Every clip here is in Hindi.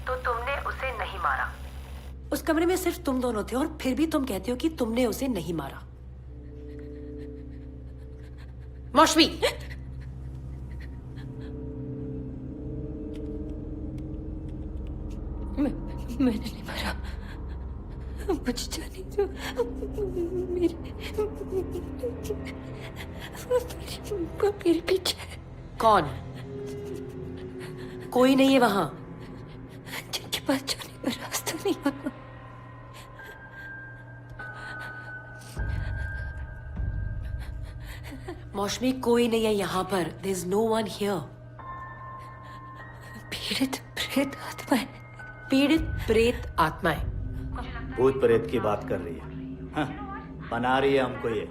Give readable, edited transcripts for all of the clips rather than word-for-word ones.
तो तुमने उसे नहीं मारा। उस कमरे में सिर्फ तुम दोनों थे और फिर भी तुम कहते हो कि तुमने उसे नहीं मारा। मौशमी, मैंने नहीं मारा। मुझे जाने दो। मेरे पीछे कौन? कोई नहीं है वहां। जिनके पास जाने का रास्ता नहीं होता। मौशमी, कोई नहीं है यहाँ पर। There is no one here. पीड़ित प्रेत आत्माएं। पीड़ित प्रेत आत्माएं। भूत प्रेत की बात कर रही है। हाँ, बना रही है हमको ये।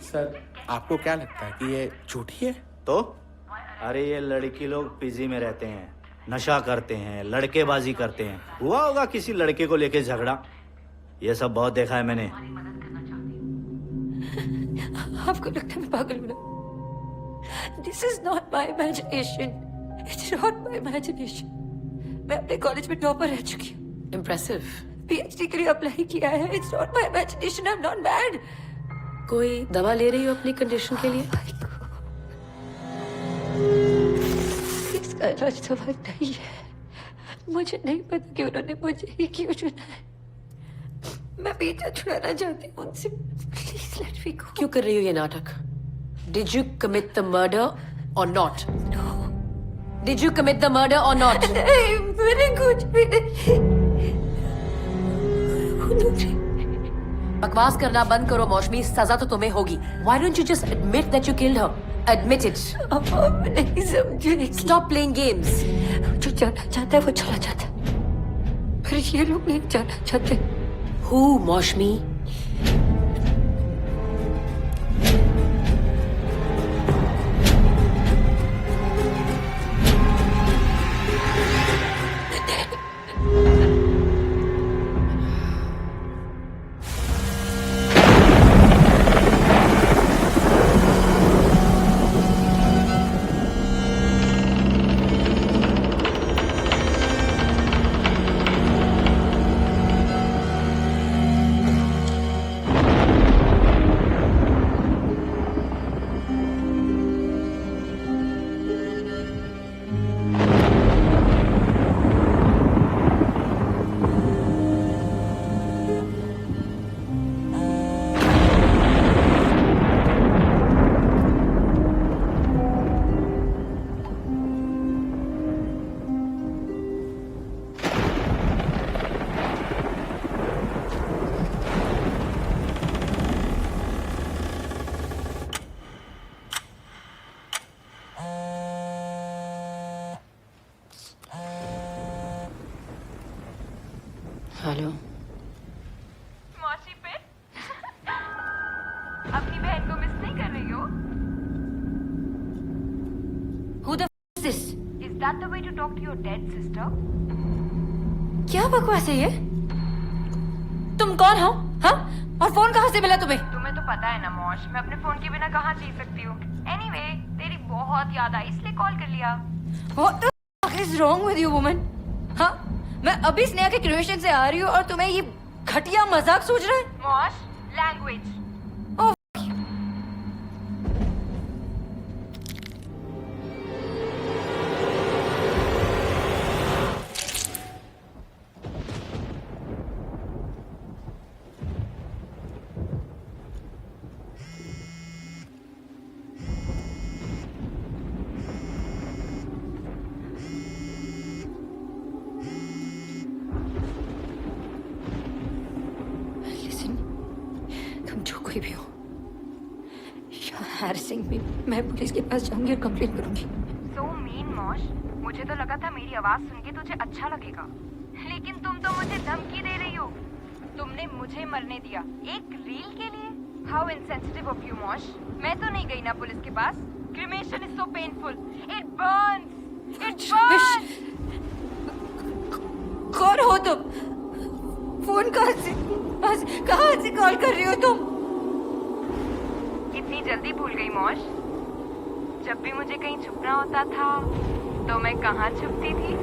सर, आपको क्या लगता है कि ये झूठी है? तो अरे ये लड़की लोग पीजी में रहते हैं, नशा करते हैं, लड़केबाजी करते हैं। हुआ होगा किसी लड़के को लेके झगड़ा। ये सब बहुत देखा है मैंने। आपको लगता है मैं पागल हूं? This is not my imagination. It's not my imagination. मैं अपने कॉलेज में टॉपर रह चुकी हूँ। इम्प्रेसिव। पीएचडी के लिए अप्लाई किया है। It's not my imagination. I am not mad. कोई दवा ले रही हो अपनी कंडीशन के लिए? इसका इलाज दवा नहीं है। मुझे नहीं पता कि उन्होंने मुझे ही क्यों चुना है। मैं पीछा छुड़ाना चाहती हूँ उनसे। Please let me go. क्यों कर रही हो ये नाटक? Did you commit the murder or not? Did you commit the murder or not? नहीं, मैंने कुछ भी नहीं। बकवास करना बंद करो मौशमी, सजा तो तुम्हें होगी। Why don't you just admit that you killed her? Admit it. आप नहीं समझे। Stop playing games. जो जाना चाहता है वो चला जाता है, पर ये लोग नहीं जाना चाहते। Who, मौशमी? हेलो। मौसी पे अपनी बहन को मिस नहीं कर रही हो? Who the f is this? Is that the way to talk to your dead sister? क्या बकवास है ये? तुम कौन हो? हाँ? और फोन कहाँ से मिला तुम्हें? तुम्हें तो पता है ना मौश, मैं अपने फोन के बिना कहाँ जी सकती हूँ। Anyway, तेरी बहुत याद आई इसलिए कॉल कर लिया। What the fuck is wrong with you, woman? हाँ? मैं अभी स्नेहा के क्रिएशन से आ रही हूँ और तुम्हें ये घटिया मजाक सूझ रहा है? मौश, लैंग्वेज। जो कोई भी हो, हैरेसिंग में मैं पुलिस के पास जाऊंगी और कंप्लेंट करूंगी। So mean मौश, मुझे तो लगा था मेरी आवाज सुन के तुझे अच्छा लगेगा, लेकिन तुम तो मुझे धमकी दे रही हो। तुमने मुझे मरने दिया एक रील के लिए? How insensitive of you मौश। मैं तो नहीं गई ना पुलिस के पास। Cremation is so painful. It burns. It burns. कौन हो तुम? फोन कहाँ से कॉल कर रही हो तुम? इतनी जल्दी भूल गई मौश? जब भी मुझे कहीं छुपना होता था तो मैं कहाँ छुपती थी?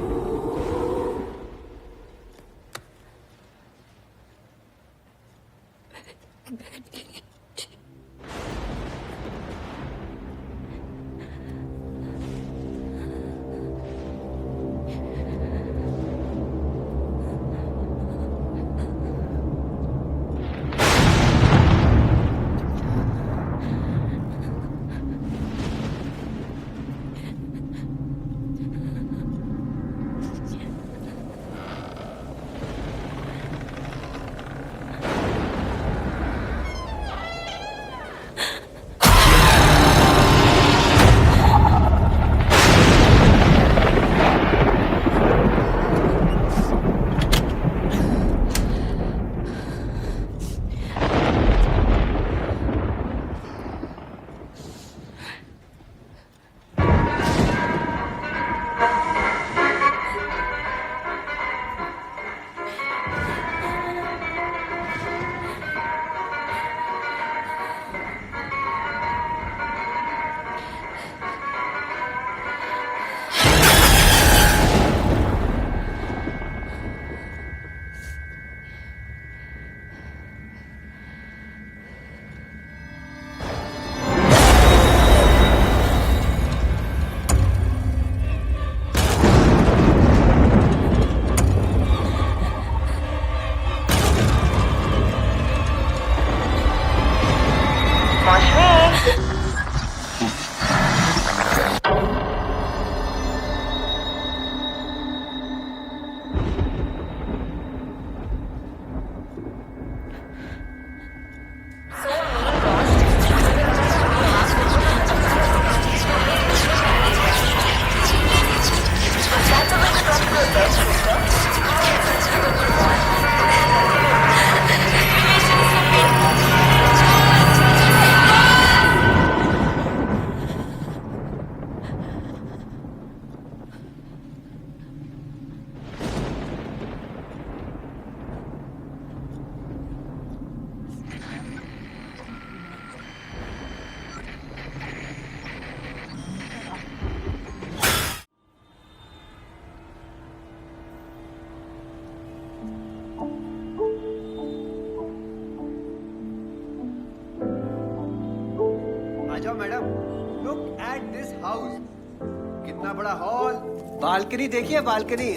इतना बड़ा हॉल, बालकनी देखिए बालकनी।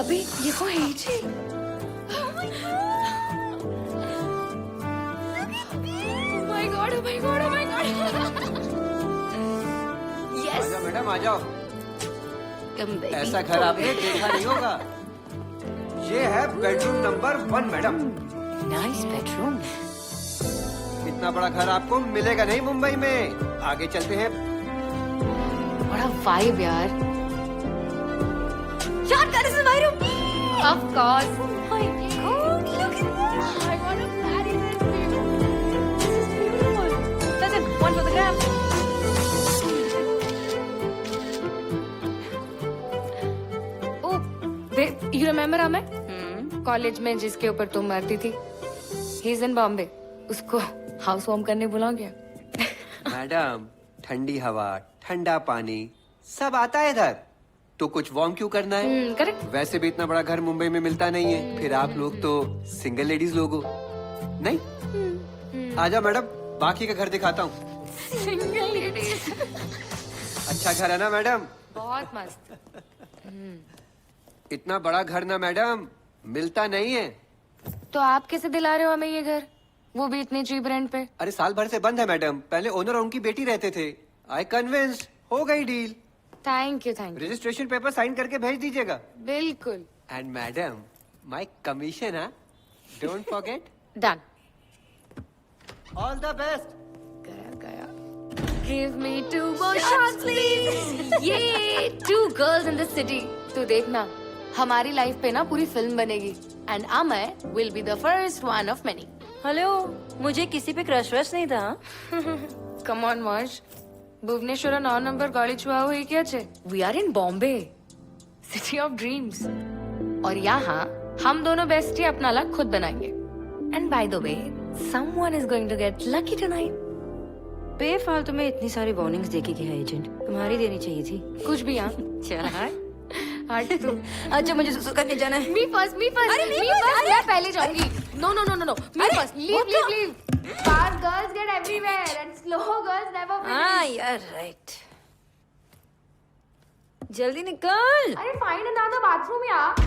अभी ये को है जी। Oh my God, oh my God, oh my God. Yes. आजाओ मैडम आ जाओ। Come baby. ऐसा घर आपने देखा नहीं होगा। ये है bedroom number 1 madam. Nice bedroom. इतना बड़ा घर आपको मिलेगा नहीं मुंबई में। आगे चलते हैं। बड़ा vibe यार। यार, that is my room. Of course. Oh my God, look at that. I want to marry this view. This is beautiful. Listen, one for the gram. Oh, babe, you remember Amay? College में जिसके ऊपर तुम मरती थी, ही इज इन बॉम्बे। उसको हाउस वार्म करने बुलाओ क्या? मैडम, ठंडी हवा, ठंडा पानी सब आता है इधर, तो कुछ वार्म क्यों करना है? करेक्ट। वैसे भी इतना बड़ा घर मुंबई में मिलता नहीं है। फिर आप लोग तो सिंगल लेडीज लोग हो, नहीं? आजा मैडम, बाकी का घर दिखाता हूँ। Single ladies. अच्छा घर है ना मैडम? बहुत मस्त। इतना बड़ा घर ना मैडम मिलता नहीं है। तो आप कैसे दिला रहे हो हमें ये घर, वो भी इतने चीप रेंट पे? अरे साल भर से बंद है मैडम। पहले ओनर और उनकी बेटी रहते थे। आई कन्विंस्ड, हो गई डील। Thank you, thank you. Registration paper sign करके भेज दीजिएगा। बिल्कुल। एंड मैडम, माय कमीशन, हाँ, don't forget. Done. All the best. गया। Give me 2 more shots, please. ये 2 girls in the city. तू देखना, हमारी लाइफ पे ना पूरी फिल्म बनेगी। And Amay will be the first one of many. Hello, मुझे किसी पे क्रश वश नहीं था। Come on, Marsh. Bhubaneswar 9 number गाड़ी छुआ हुई क्या छे? We are in Bombay, city of dreams. और यहाँ हम दोनों बेस्टी अपना लक खुद बनाएंगे। And by the way, someone is going to get lucky tonight. बेफालतू में इतनी सारी वार्निंग्स देके गया एजेंट, तुम्हारी देनी चाहिए थी। कुछ भी यहाँ। चल हट तू। अच्छा, मुझे सुसु करने जाना है। Me first. मैं पहले जाऊंगी। No, me first. Leave. Fast girls get everywhere and slow girls never win. हाँ यार, राइट। जल्दी निकल। अरे find another bathroom यार।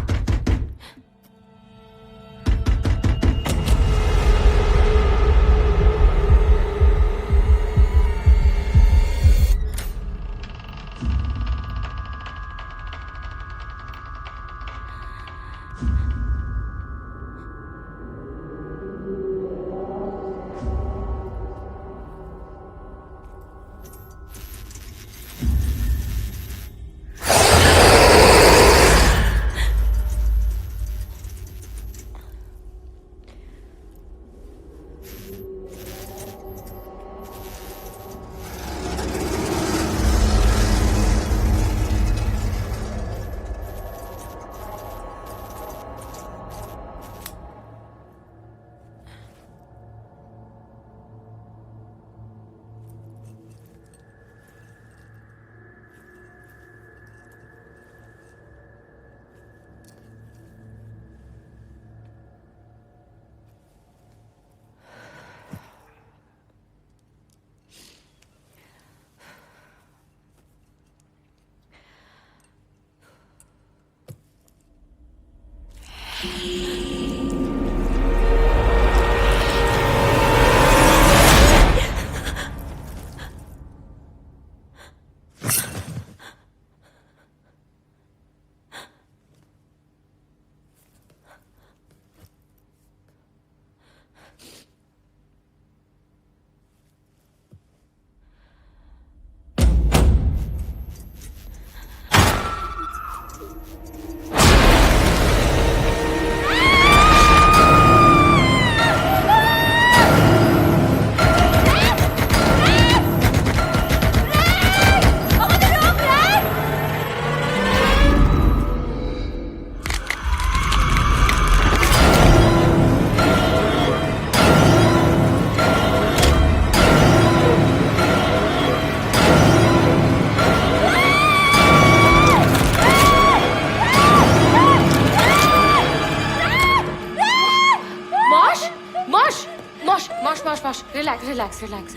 Relax.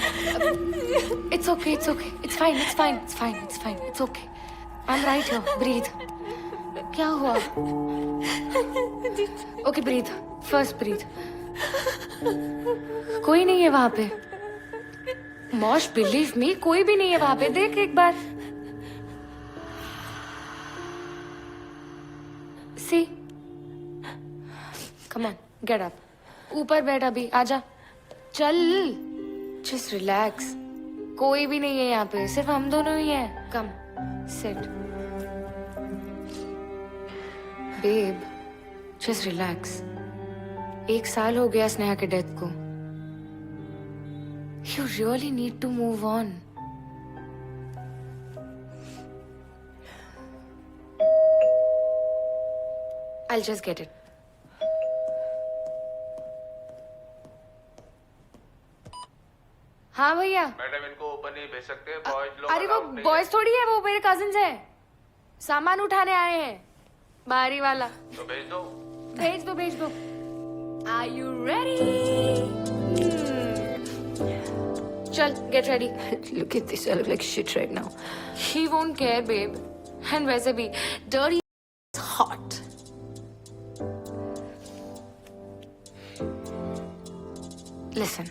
It's okay. It's fine. It's okay. I'm right here. Breathe. क्या हुआ? Okay, breathe. First breathe. कोई नहीं है वहां पे. Mosh, believe me, कोई भी नहीं है वहां पे. देख एक बार. See? Come on, get up. ऊपर बैठ अभी. आजा. चल. Just relax. कोई भी नहीं है यहाँ पे. सिर्फ हम दोनों ही हैं. Come, sit. Babe, just relax. 1 साल हो गया स्नेहा के डेथ को. You really need to move on. I'll just get it. हाँ भैया. मैडम इनको ऊपर नहीं भेज सकते बॉयज लोग अरे वो allowed नहीं बॉयज थोड़ी है, वो मेरे कजिन्स हैं. सामान उठाने आए हैं. बाहरी वाला. है, तो भेज दो. भेज दो, भेज दो. Are you ready? चल, get ready. Look at this. I look like shit right now. He won't care, babe. And वैसे भी dirty is hot. Listen.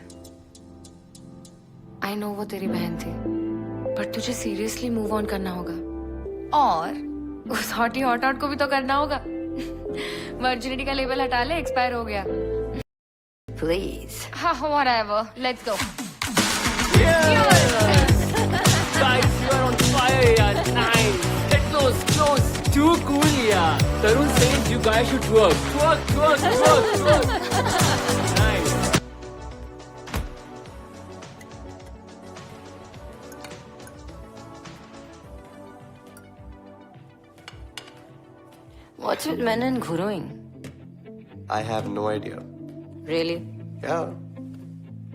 I know वो तेरी बहन थी, but तुझे seriously move on करना होगा. और उस हॉटी हॉट आउट को भी तो करना होगा. वर्जिनिटी का लेबल हटा ले, एक्सपायर हो गया. Please. हाँ, whatever. Let's go. Guys, you are on fire, yaar. Nice. Get close, close. Too cool, yaar. Tarun says you guys should work. Work. Nice. What's with men and growing? I have no idea. Really? Yeah.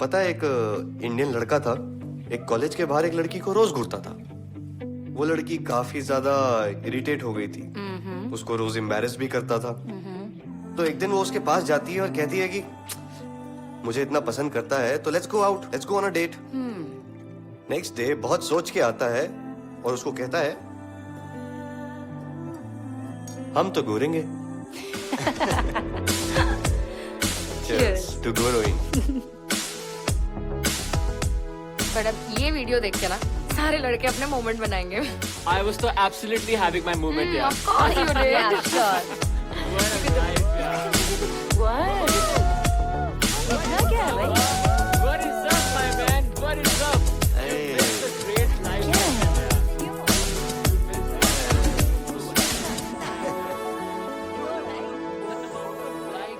पता है एक इंडियन लड़का था, एक कॉलेज के बाहर एक लड़की को रोज घूरता था. वो लड़की काफी ज्यादा इरिटेट हो गई थी. उसको रोज एम्बैरेस भी करता था. तो एक दिन वो उसके पास जाती है और कहती है कि मुझे इतना पसंद करता है तो let's go out, let's go on a date. Next day बहुत सोच के आता है और उसको कहता है हम तो घूरेंगे. Cheers to growing. बट अब ये वीडियो देख के ना सारे लड़के अपने मोमेंट बनाएंगे. I was so absolutely having my moment, yaar. Of course you did. Yeah, sure. What a life, yaar. What? इतना क्या है भाई? What is up, my man? What is up? Hey. It's a great life.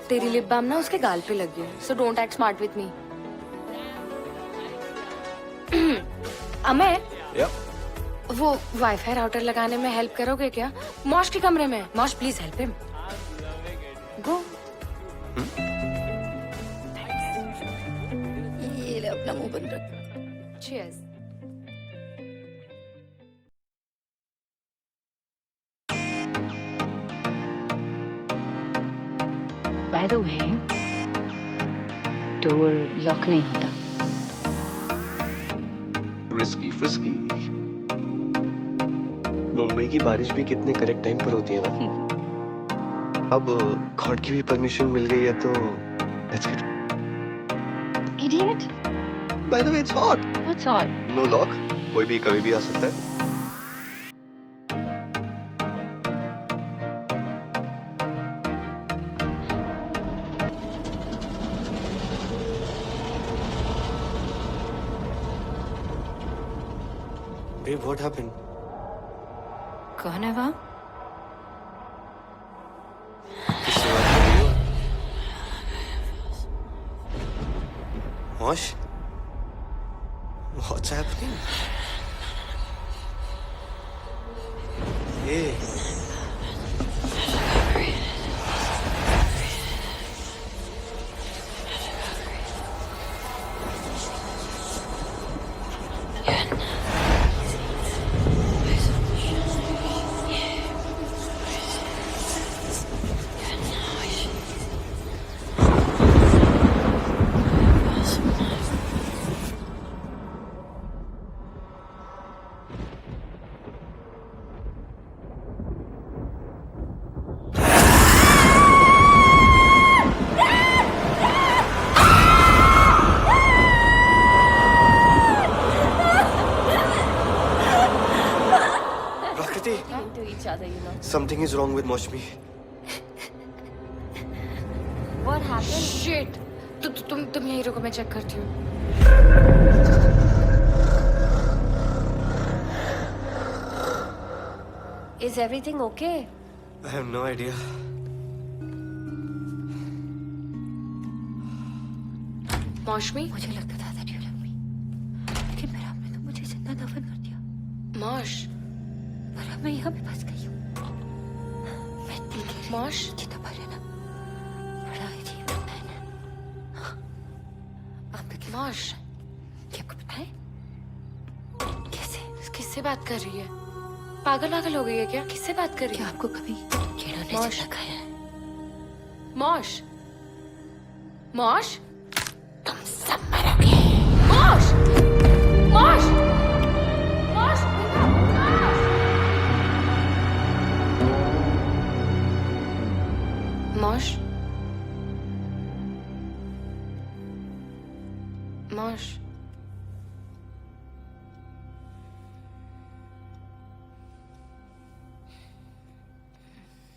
तेरी लिप बाम ना उसके गाल पे लग गई. So don't act smart with me. Amay, Yep. वो वाईफाई राउटर लगाने में हेल्प करोगे क्या? मॉश के कमरे में. Mosh please help him. Go. ये ले अपना मुंह बंद रख. Cheers. By the way, door lock नहीं होता. Risky, frisky. मुंबई की बारिश भी कितने करेक्ट टाइम पर होती है ना. अब गॉड की भी परमिशन मिल गई है तो let's get. Idiot. By the way it's hot. What's all? No lock, कोई भी कभी भी आ सकता है. Babe, what happened? कौन है वहाँ? किससे बात कर रही हो? Mosh? What's happening? Hey. Something is wrong with Moshmi. What happened? Shit. तुम यहीं रुको, मैं चेक करती हूँ. Is everything okay? I have no idea. Moushumi, मुझे लगता था that you love me. लेकिन मेरा आपने तो मुझे जिंदा दफन कर दिया. मौश, पर अब मैं यहाँ पे फंस गई हूँ. मैं ठीक है. मौश, जितना पर है ना. बड़ा अजीब है. आप तो मौश, क्या आपको पता है? कैसे? किससे बात कर रही है? पागल हो गई है क्या? किससे बात कर रही क्या है? आपको कभी कीड़ों ने मौश। जिंदा खाया है? मौश, मौश, तुम सब मरोगे. मौश, मौश, मौश, मौश, मौश.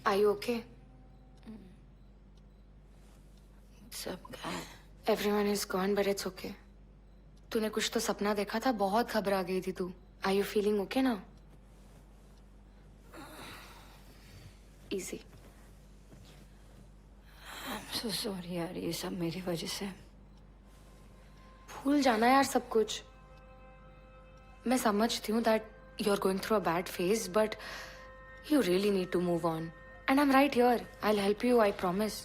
Are you okay? सब गए. Everyone is gone, but it's okay. तूने कुछ तो सपना देखा था, बहुत घबरा गई थी तू. Are you feeling okay now? Easy. I'm so sorry यार, ये सब मेरी वजह से. भूल जाना यार सब कुछ. मैं समझती हूँ that you're going through a bad phase, but you really need to move on. And I'm right here. I'll help you, I promise.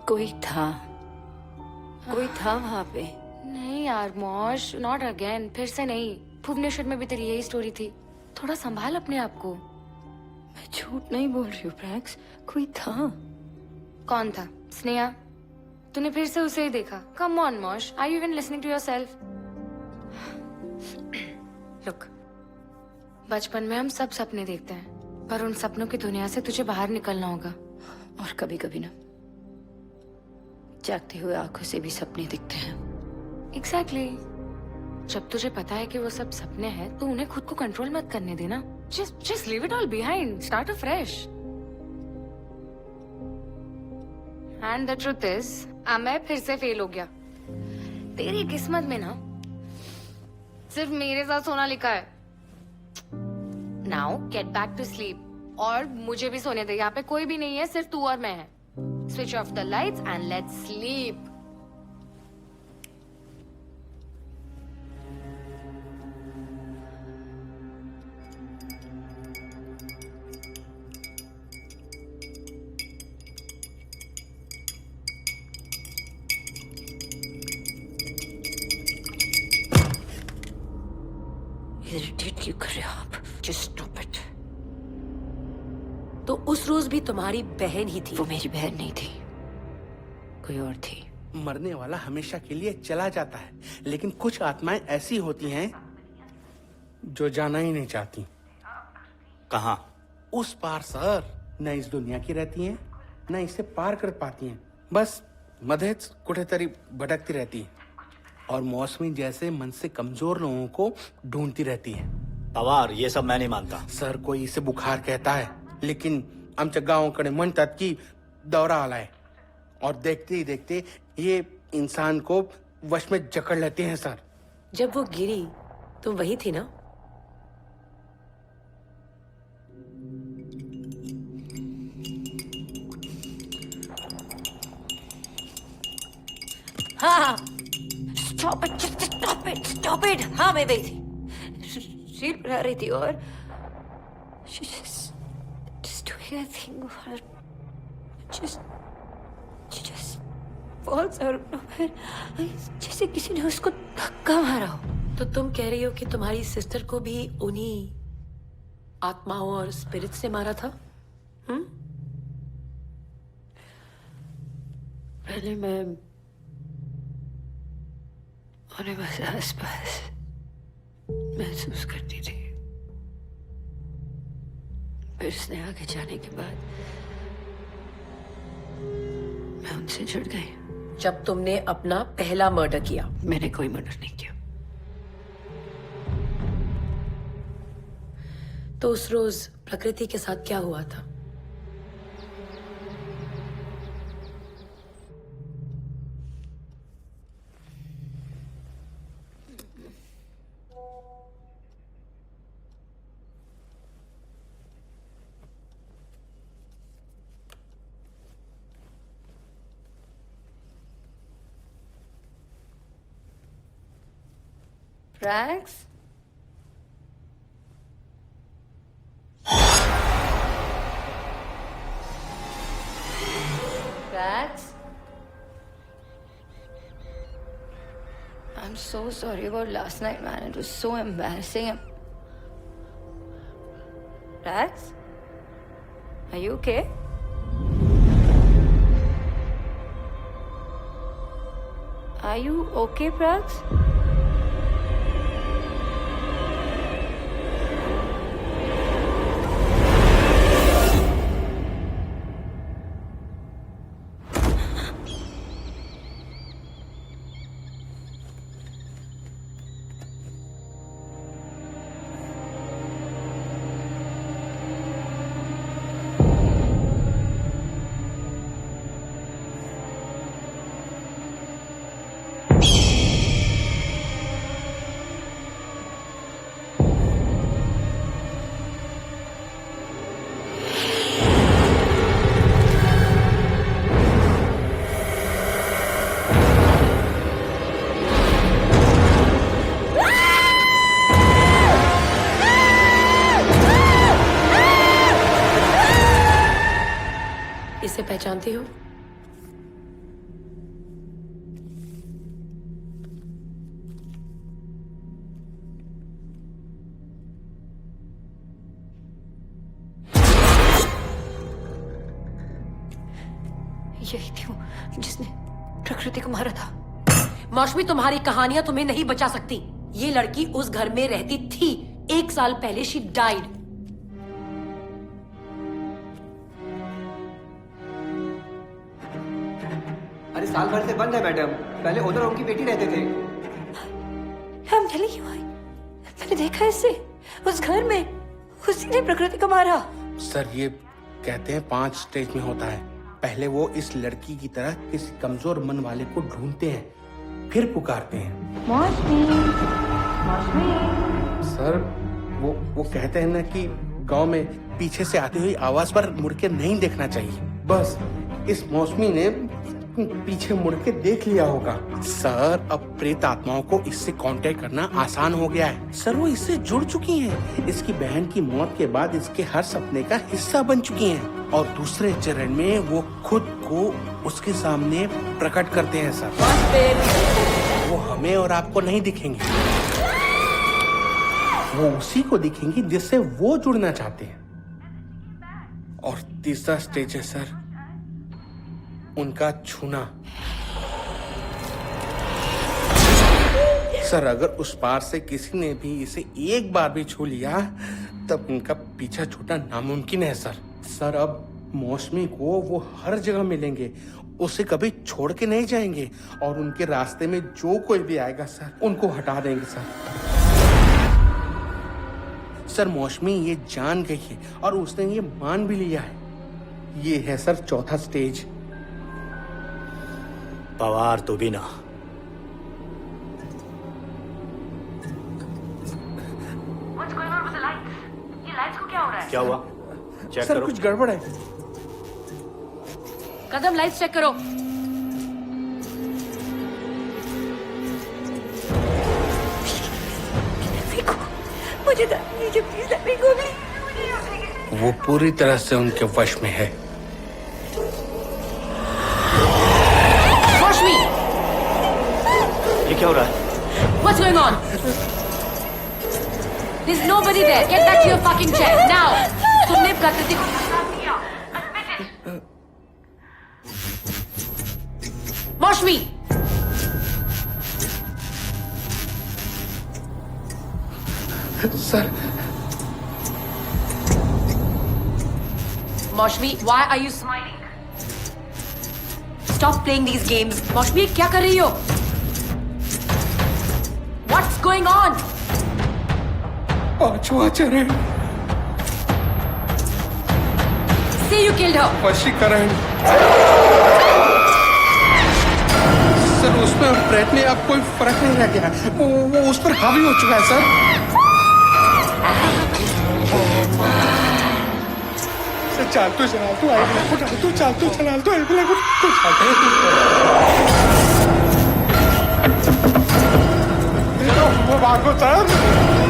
कोई था वहाँ पे. नहीं यार मौश, not again. फिर से नहीं. भुवनेश्वर में भी तेरी यही स्टोरी थी. थोड़ा संभाल अपने आप को. मैं झूठ नहीं बोल रही हूँ प्रैक्स. कोई था. कौन था? स्नेहा? तूने फिर से उसे ही देखा? Come on मौश, are you even listening to yourself? Look, बचपन में हम सब सपने देखते हैं, पर उन सपनों की दुनिया से तुझे बाहर निकलना होगा. और कभी कभी ना जागते हुए आंखों से भी सपने दिखते हैं. Exactly. जब तुझे पता है कि वो सब सपने हैं, तो उन्हें खुद को कंट्रोल मत करने देना. Just leave it all behind. Start afresh. And the truth is, मैं फिर से फेल हो गया. तेरी किस्मत में ना सिर्फ मेरे साथ सोना लिखा है. Now get back to sleep. और मुझे भी सोने दे. यहाँ पे कोई भी नहीं है, सिर्फ तू और मैं है. Switch off the lights and let's sleep. Irritate क्यों कर रहे हो आप? Just stop it. तो उस रोज भी तुम्हारी बहन ही थी. वो मेरी बहन नहीं थी, कोई और थी. मरने वाला हमेशा के लिए चला जाता है, लेकिन कुछ आत्माएं ऐसी होती हैं जो जाना ही नहीं चाहती. कहाँ? उस पार सर. न इस दुनिया की रहती हैं, न इसे पार कर पाती हैं. बस मध्येच कुठेतरी भटकती रहती हैं. और मौसमी जैसे मन से कमजोर लोगों को ढूंढती रहती है. पवार, ये सब मैं नहीं मानता. सर, कोई इसे बुखार कहता है, लेकिन आमच्या गावाकडे म्हणतात की दौरा आलाय. और देखते ही देखते ये इंसान को वश में जकड़ लेते हैं सर. जब वो गिरी तुम वही थी ना? हाँ. Stop it, just stop it, stop it. हाँ, मैं वही थी. रील बना रही थी और she just doing a thing or she just falls out of nowhere. जैसे किसी ने उसको धक्का मारा हो. तो तुम कह रही हो कि तुम्हारी सिस्टर को भी उन्हीं आत्माओं और स्पिरिट से मारा था? पहले मैं उन्हें बस आसपास महसूस करती थी. फिर उसने आगे जाने के बाद मैं उनसे जुड़ गई. जब तुमने अपना पहला मर्डर किया? मैंने कोई मर्डर नहीं किया. तो उस रोज प्रकृति के साथ क्या हुआ था? Prax? Prax? I'm so sorry about last night, man. It was so embarrassing. Prax? Are you okay? Are you okay, Prax? इसे पहचानती हो? यही थी वो जिसने प्रकृति को मारा था। मौसमी, तुम्हारी कहानियां तुम्हें नहीं बचा सकती। ये लड़की उस घर में रहती थी। 1 साल पहले शी डाइड। अरे साल भर से बंद है मैडम, पहले ओनर उनकी बेटी रहते थे। I'm telling you, मैंने देखा इसे उस घर में, उसी ने प्रकृति को मारा। सर ये कहते हैं 5 स्टेज में होता है। पहले वो इस लड़की की तरह किसी कमजोर मन वाले को ढूंढते हैं, फिर पुकारते हैं। सर वो कहते हैं ना कि गांव में पीछे से आती हुई आवाज पर मुड़ के नहीं देखना चाहिए। बस इस मौसमी ने पीछे मुड़ के देख लिया होगा। सर अब प्रेत आत्माओं को इससे कांटेक्ट करना आसान हो गया है। सर वो इससे जुड़ चुकी हैं। इसकी बहन की मौत के बाद इसके हर सपने का हिस्सा बन चुकी हैं और दूसरे चरण में वो खुद को उसके सामने प्रकट करते हैं। सर वो हमें और आपको नहीं दिखेंगे, वो उसी को दिखेंगी जिससे वो जुड़ना चाहते हैं। और तीसरा स्टेज है सर, उनका छूना। सर अगर उस पार से किसी ने भी इसे एक बार भी छू लिया तब उनका पीछा छूटना नामुमकिन है। सर अब मौसमी को वो हर जगह मिलेंगे, उसे कभी छोड़ के नहीं जाएंगे और उनके रास्ते में जो कोई भी आएगा सर उनको हटा देंगे। सर मौसमी ये जान गई है और उसने ये मान भी लिया है। ये है सर चौथा स्टेज। पवार तो भी ना। क्या हुआ? चेक सर करो। कुछ गड़बड़ है। कदम, लाइट्स चेक करो। मुझे प्लीज let me go। वो पूरी तरह से उनके वश में है। मौसमी, ये क्या हो रहा है? what's going on? There's nobody there. Get back to your fucking chair now. तुमने प्रकृति को मौसमी, सर मौसमी, why are you smiling? Stop playing these games. मौसमी, क्या कर रही हो? What's going on? 5वां चरण say you killed her? वशीकरण। सर उसमें और ब्रेड में अब कोई फर्क नहीं रह गया, वो उस पर हावी हो चुका है सर। सर चालतो चलालतो आई ब्लैक को डालतो, चालतो चलालतो आई ब्लैक को डालतो। वो भागो सर।